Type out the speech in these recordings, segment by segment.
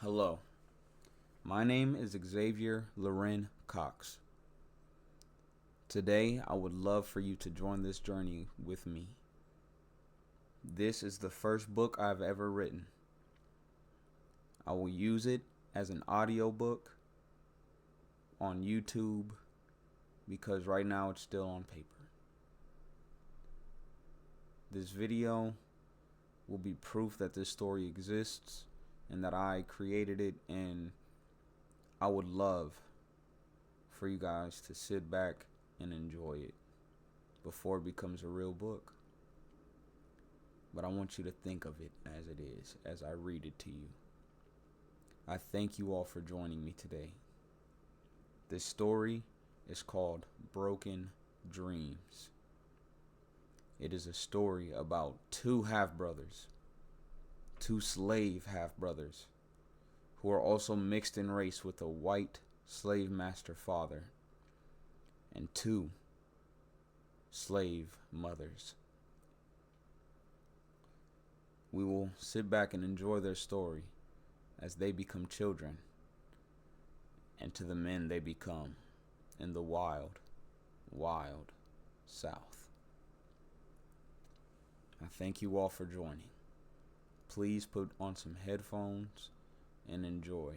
Hello, my name is Xzavior Leren Cox. Today, I would love for you to join this journey with me. This is the first book I've ever written. I will use it as an audiobook on YouTube because right now it's still on paper. This video will be proof that this story exists and that I created it, and I would love for you guys to sit back and enjoy it before it becomes a real book. But I want you to think of it as it is, as I read it to you. I thank you all for joining me today. This story is called Broken Dreams. It is a story about two half-brothers, two slave half-brothers, who are also mixed in race with a white slave master father, and two slave mothers. We will sit back and enjoy their story as they become children, and to the men they become in the wild, wild South. I thank you all for joining. Please put on some headphones and enjoy.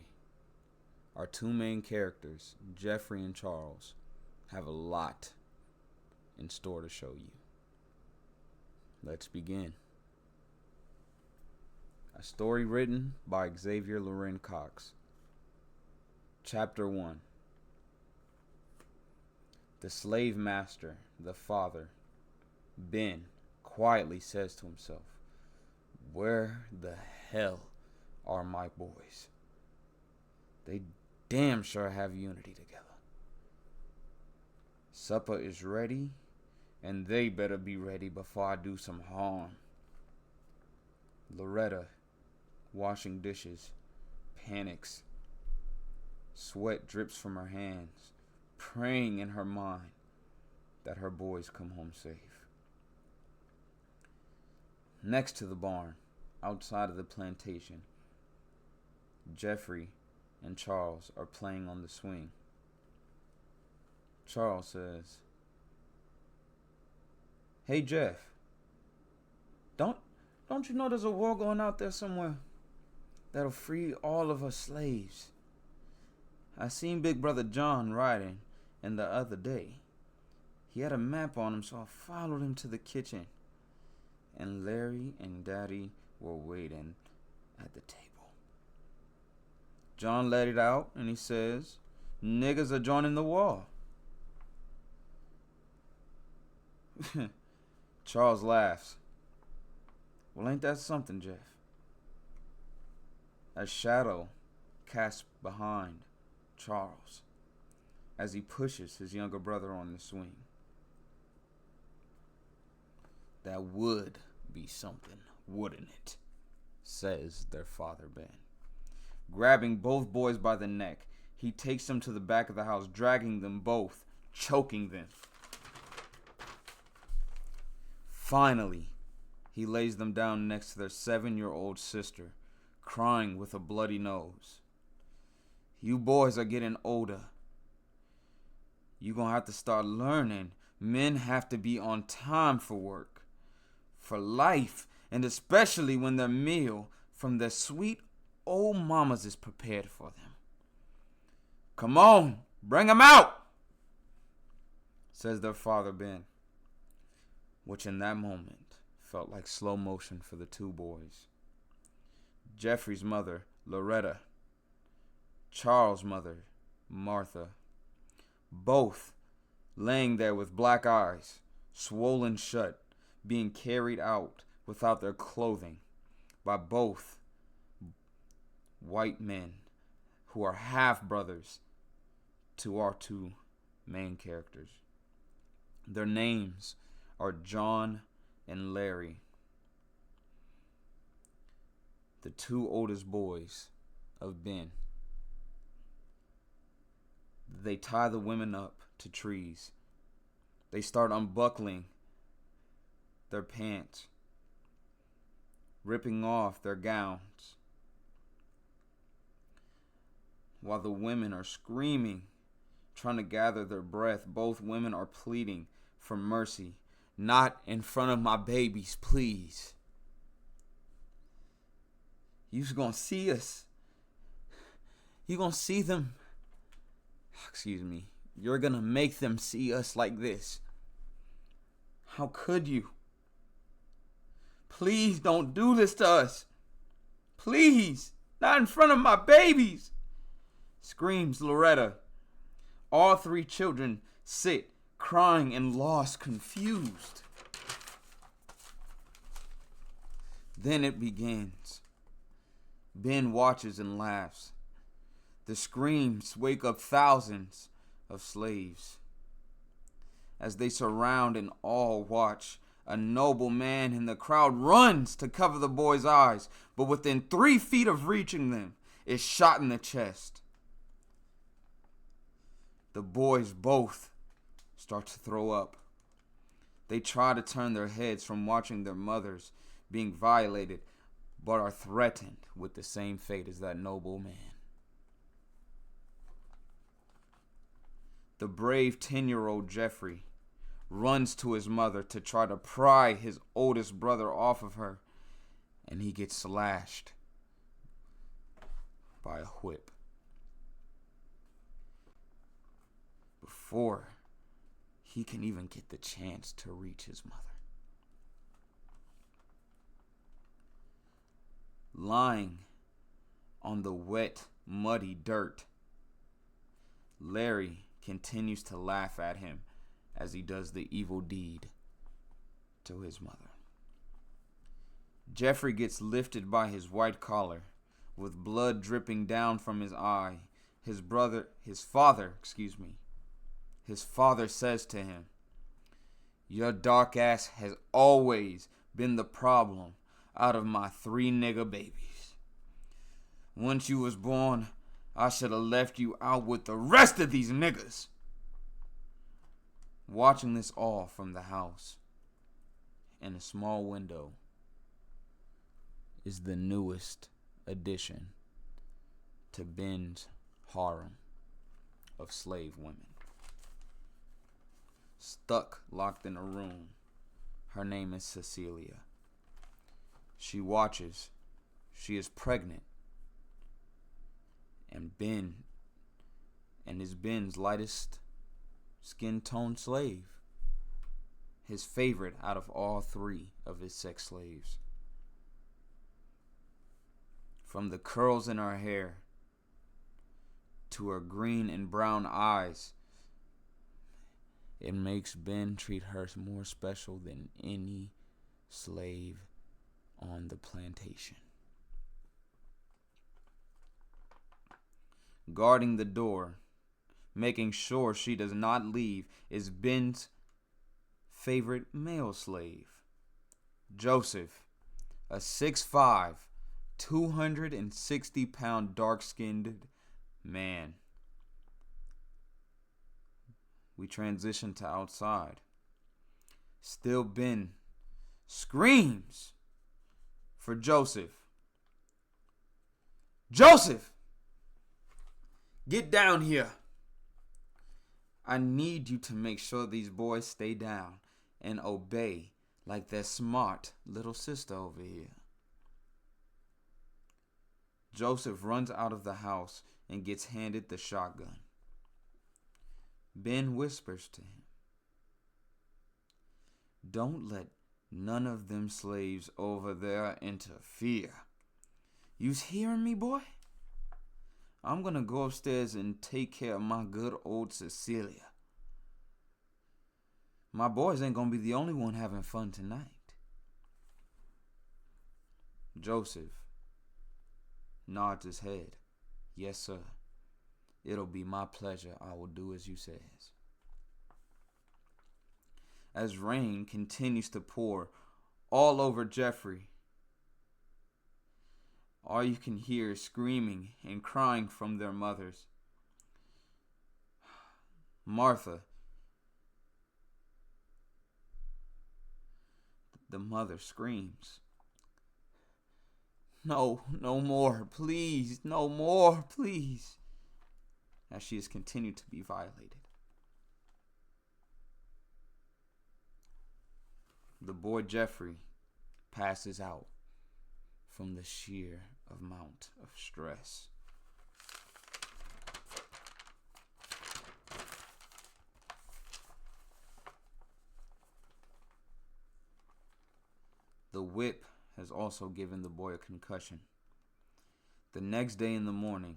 Our two main characters, Jeffrey and Charles, have a lot in store to show you. Let's begin. A story written by Xzavior Leren Cox. Chapter 1. The slave master, the father, Ben, quietly says to himself, "Where the hell are my boys? They damn sure have unity together. Supper is ready, and they better be ready before I do some harm." Loretta, washing dishes, panics. Sweat drips from her hands, praying in her mind that her boys come home safe. Next to the barn, outside of the plantation, Jeffrey and Charles are playing on the swing. Charles says, "Hey Jeff, don't you know there's a war going out there somewhere that'll free all of us slaves? I seen Big Brother John riding in the other day. He had a map on him, so I followed him to the kitchen. And Larry and Daddy were waiting at the table. John let it out and he says, 'Niggas are joining the war.'" Charles laughs. "Well, ain't that something, Jeff?" A shadow casts behind Charles as he pushes his younger brother on the swing. "That would be something, wouldn't it?" says their father, Ben. Grabbing both boys by the neck, he takes them to the back of the house, dragging them both, choking them. Finally, he lays them down next to their 7-year-old sister, crying with a bloody nose. "You boys are getting older. You gonna have to start learning men have to be on time for work, for life, and especially when their meal from their sweet old mamas is prepared for them. Come on, bring 'em out," says their father, Ben, which in that moment felt like slow motion for the two boys. Jeffrey's mother, Loretta, Charles' mother, Martha, both laying there with black eyes, swollen shut, being carried out without their clothing by both white men who are half-brothers to our two main characters. Their names are John and Larry, the two oldest boys of Ben. They tie the women up to trees. They start unbuckling their pants, ripping off their gowns. while the women are screaming, trying to gather their breath. Both women are pleading for mercy. Not in front of my babies, please. You's gonna see us. You gonna see them. Excuse me. You're gonna make them see us like this. How could you? Please don't do this to us. Please. Not in front of my babies. Screams Loretta. All three children sit, crying and lost, confused. Then it begins. Ben watches and laughs. The screams wake up thousands of slaves. As they surround and all watch, a noble man in the crowd runs to cover the boy's eyes, but within 3 feet of reaching them, is shot in the chest. The boys both start to throw up. They try to turn their heads from watching their mothers being violated, but are threatened with the same fate as that noble man. The brave 10-year-old Jeffrey runs to his mother to try to pry his oldest brother off of her, and he gets slashed by a whip. Before he can even get the chance to reach his mother. Lying on the wet, muddy dirt, Larry continues to laugh at him as he does the evil deed to his mother. Jeffrey gets lifted by his white collar with blood dripping down from his eye. His father says to him, "Your dark ass has always been the problem out of my 3 nigga babies. Once you was born, I should have left you out with the rest of these niggas." Watching this all from the house, in a small window, is the newest addition to Ben's harem of slave women. Stuck, locked in a room, her name is Cecilia. She watches. She is pregnant. And Ben, and is Ben's lightest skin tone slave. His favorite out of all 3 of his sex slaves. From the curls in her hair to her green and brown eyes, it makes Ben treat her more special than any slave on the plantation. Guarding the door, making sure she does not leave, is Ben's favorite male slave, Joseph, a 6'5", 260-pound dark-skinned man. We transition to outside. Still Ben screams for Joseph. "Joseph! Get down here. I need you to make sure these boys stay down and obey like their smart little sister over here." Joseph runs out of the house and gets handed the shotgun. Ben whispers to him, "Don't let none of them slaves over there interfere. You's hearing me, boy? I'm gonna go upstairs and take care of my good old Cecilia. My boys ain't gonna be the only one having fun tonight." Joseph nods his head. "Yes, sir. It'll be my pleasure. I will do as you says." As rain continues to pour all over Jeffrey, all you can hear is screaming and crying from their mothers. Martha, the mother, screams, "No, no more, please, no more, please." as she has continued to be violated. The boy Jeffrey passes out from the sheer amount of stress. The whip has also given the boy a concussion. The next day in the morning,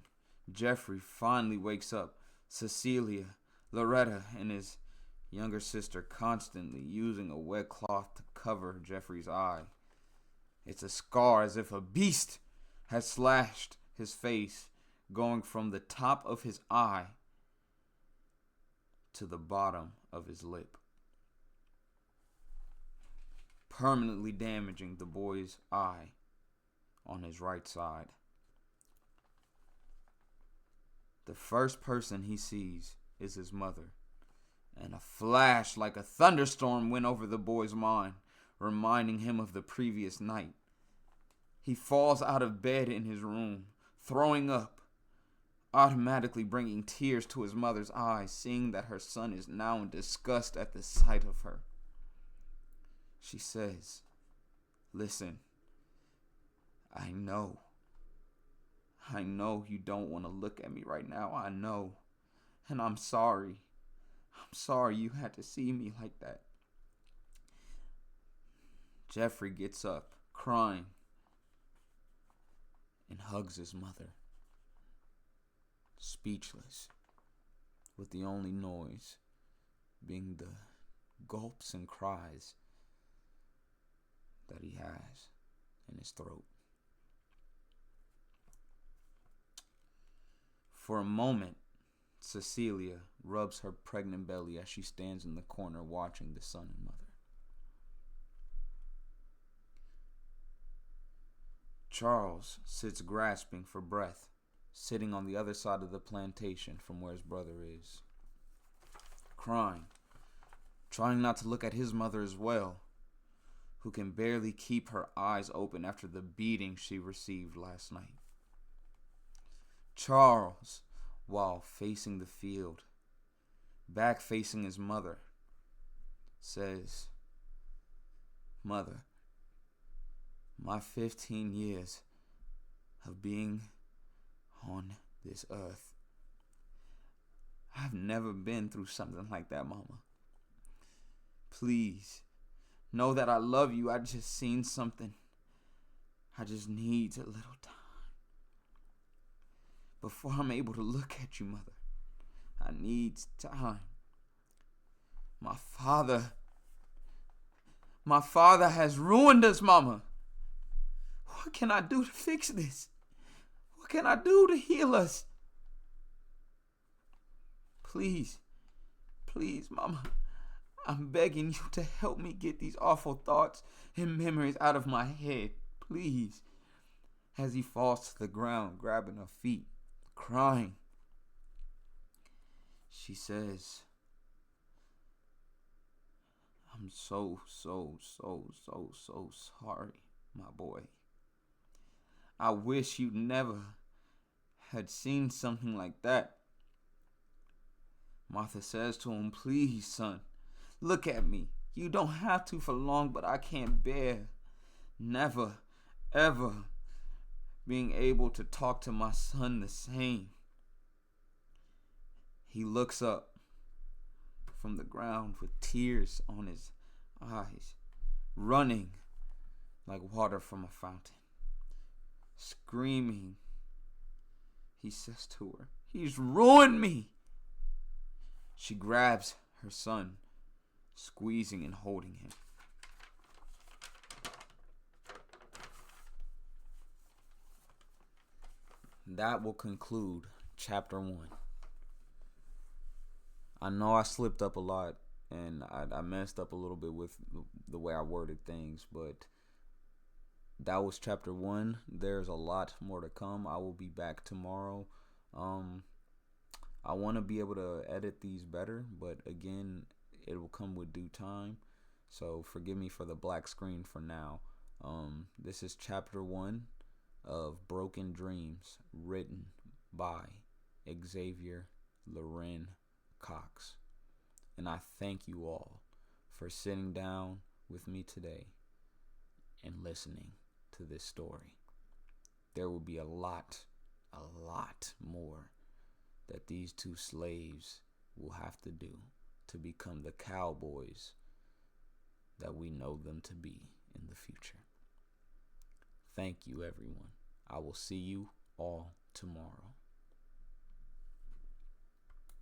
Jeffrey finally wakes up. Cecilia, Loretta, and his younger sister constantly using a wet cloth to cover Jeffrey's eye. It's a scar as if a beast has slashed his face, going from the top of his eye to the bottom of his lip, permanently damaging the boy's eye on his right side. The first person he sees is his mother, and a flash like a thunderstorm went over the boy's mind, reminding him of the previous night. He falls out of bed in his room, throwing up, automatically bringing tears to his mother's eyes, seeing that her son is now in disgust at the sight of her. She says, "Listen, I know you don't want to look at me right now. I know. And I'm sorry. I'm sorry you had to see me like that." Jeffrey gets up, crying, and hugs his mother, speechless, with the only noise being the gulps and cries that he has in his throat. For a moment, Cecilia rubs her pregnant belly as she stands in the corner watching the son and mother. Charles sits grasping for breath, sitting on the other side of the plantation from where his brother is, crying, trying not to look at his mother as well, who can barely keep her eyes open after the beating she received last night. Charles, while facing the field, back facing his mother, says, "Mother, my 15 years of being on this earth, I've never been through something like that, Mama. Please, know that I love you. I just seen something. I just need a little time. Before I'm able to look at you, Mother, I need time. My father has ruined us, Mama. What can I do to fix this? What can I do to heal us? Please, Mama, I'm begging you to help me get these awful thoughts and memories out of my head. Please." As he falls to the ground, grabbing her feet, crying, she says, "I'm so sorry, my boy. I wish you never had seen something like that." Martha says to him, "Please, son, look at me. You don't have to for long, but I can't bear never, ever being able to talk to my son the same." He looks up from the ground with tears on his eyes, running like water from a fountain. Screaming, he says to her, "He's ruined me." She grabs her son, squeezing and holding him. That will conclude chapter 1. I know I slipped up a lot and I messed up a little bit with the way I worded things, but that was chapter 1. There's a lot more to come. I will be back tomorrow. I want to be able to edit these better, but again, it will come with due time. So forgive me for the black screen for now. This is chapter 1 of Broken Dreams, written by Xzavior Leren Cox. And I thank you all for sitting down with me today and listening to this story. There will be a lot more that these two slaves will have to do to become the cowboys that we know them to be in the future. Thank you, everyone. I will see you all tomorrow.